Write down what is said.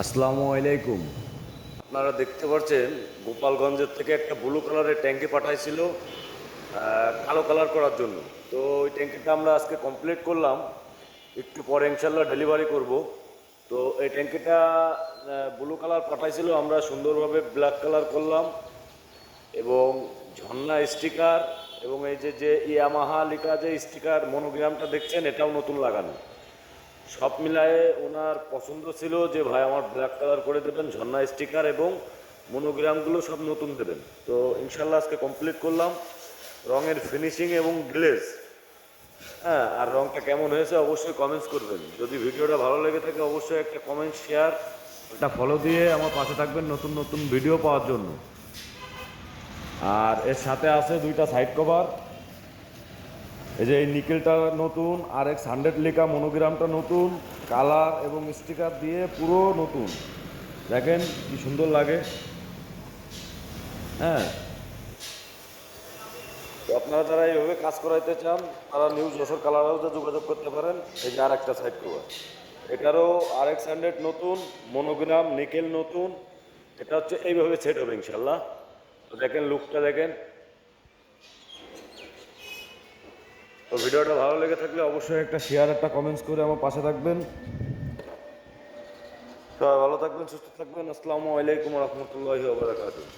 আসসালামু আলাইকুম। আপনারা দেখতে পাচ্ছেন গোপালগঞ্জের থেকে একটা ব্লু কালারের ট্যাঙ্কি পাঠাইছিল কালো কালার করার জন্য। তো ওই ট্যাঙ্কিটা আমরা আজকে কমপ্লিট করলাম, একটু পরে ইনশাল্লাহ ডেলিভারি করব। তো এই ট্যাঙ্কিটা ব্লু কালার পাঠাইছিল, আমরা সুন্দরভাবে ব্ল্যাক কালার করলাম এবং ঝর্ণা স্টিকার এবং এই যে যে ইয়ামাহা লেখা যে স্টিকার মনোগ্রামটা দেখছেন এটাও নতুন লাগানো। সব মিলায়ে ওনার পছন্দ ছিল যে ভাই আমার ব্ল্যাক কালার করে দেবেন, ঝর্ণা স্টিকার এবং মনোগ্রামগুলো সব নতুন দেবেন। তো ইনশাল্লাহ আজকে কমপ্লিট করলাম। রঙের ফিনিশিং এবং গ্লেজ, হ্যাঁ, আর রঙটা কেমন হয়েছে অবশ্যই কমেন্টস করবেন। যদি ভিডিওটা ভালো লেগে থাকে অবশ্যই একটা কমেন্ট, শেয়ার, একটা ফলো দিয়ে আমার পাশে থাকবেন নতুন নতুন ভিডিও পাওয়ার জন্য। আর এর সাথে আছে দুইটা সাইড কভার। এই যে এই নিকেলটা নতুন, আর X100 লেখা মনোগ্রামটা নতুন, কালার এবং স্টিকার দিয়ে পুরো নতুন। দেখেন কি সুন্দর লাগে। হ্যাঁ, তো আপনারা যারা এইভাবে কাজ করাইতে চান তারা নিউ যশোর কালার হাউসে যোগাযোগ করতে পারেন। এই যে আর একটা সাইড কভার, এটারও X100 নতুন, মনোগ্রাম নিকেল নতুন। এটা হচ্ছে এইভাবে সেট হবে ইনশাল্লাহ। তো দেখেন লুকটা দেখেন। তো ভিডিওটা ভালো লেগে থাকলে অবশ্যই একটা শেয়ার, একটা কমেন্টস করে আমার পাশে থাকবেন। সবাই ভালো থাকবেন, সুস্থ থাকবেন। আসসালামু আলাইকুম রহমতুল্লাহি ওয়া বারাকাতুহু।